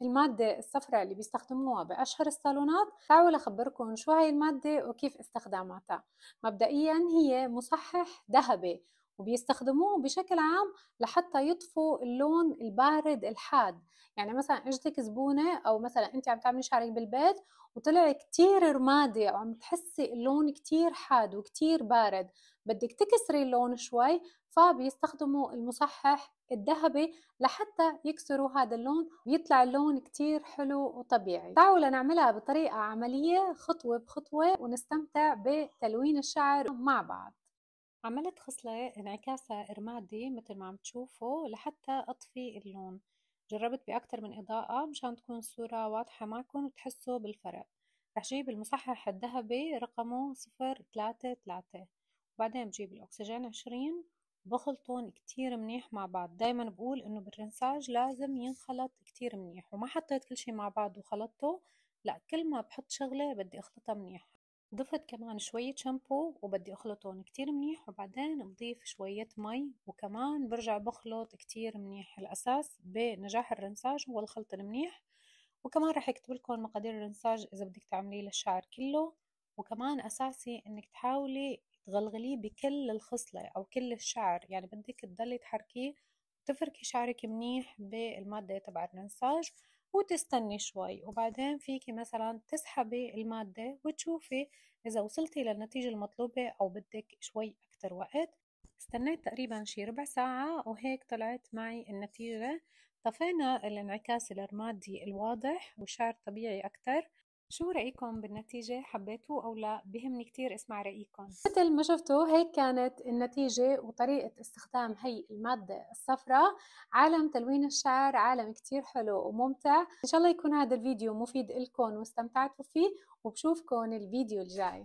المادة الصفراء اللي بيستخدموها بأشهر الصالونات. تعالوا أخبركم شو هاي المادة وكيف استخداماتها. مبدئيا هي مصحح ذهبي، وبيستخدموه بشكل عام لحتى يطفوا اللون البارد الحاد. يعني مثلا اجتك زبونة او مثلا انت عم تعملي شعرك بالبيت وطلع كتير رمادي او عم تحسي اللون كتير حاد وكتير بارد، بدك تكسري اللون شوي، فبيستخدموا المصحح الذهبي لحتى يكسروا هذا اللون ويطلع اللون كتير حلو وطبيعي. تعالوا لنعملها بطريقة عملية خطوة بخطوة ونستمتع بتلوين الشعر مع بعض. عملت خصلة انعكاسها رمادي مثل ما عم تشوفوا لحتى أطفي اللون. جربت بأكتر من إضاءة مشان تكون الصورة واضحة معكم وتحسوا بالفرق. رح جيب المصحح الذهبي رقمه 033، وبعدين بجيب الأكسجين 20، بخلطون كتير منيح مع بعض. دايما بقول إنه بالرنساج لازم ينخلط كتير منيح، وما حطيت كل شي مع بعض وخلطته، لا، كل ما بحط شغلة بدي أخلطها منيح. ضفت كمان شوية شامبو وبدي أخلطهم كتير منيح، وبعدين بضيف شوية مي وكمان برجع بخلط كتير منيح. الأساس بنجاح الرنساج هو الخلط المنيح. وكمان رح يكتب لكم مقادير الرنساج إذا بدك تعمليه للشعر كله. وكمان أساسي إنك تحاولي تغلغليه بكل الخصلة أو كل الشعر، يعني بدك تضلي تحركيه وتفركي شعرك منيح بالمادة تبع الرنساج وتستني شوي. وبعدين فيكي مثلا تسحبي المادة وتشوفي إذا وصلتي للنتيجة المطلوبة أو بدك شوي أكتر وقت. استنيت تقريبا شي ربع ساعة وهيك طلعت معي النتيجة. طفينا الانعكاس الرمادي الواضح وشعر طبيعي أكتر. شو رأيكم بالنتيجة؟ حبيتوه أو لا؟ بيهمني كتير اسمع رأيكم. مثل ما شفتوا هيك كانت النتيجة وطريقة استخدام هي المادة الصفراء. عالم تلوين الشعر عالم كتير حلو وممتع. إن شاء الله يكون هذا الفيديو مفيد لكم واستمتعتوا فيه، وبشوفكم الفيديو الجاي.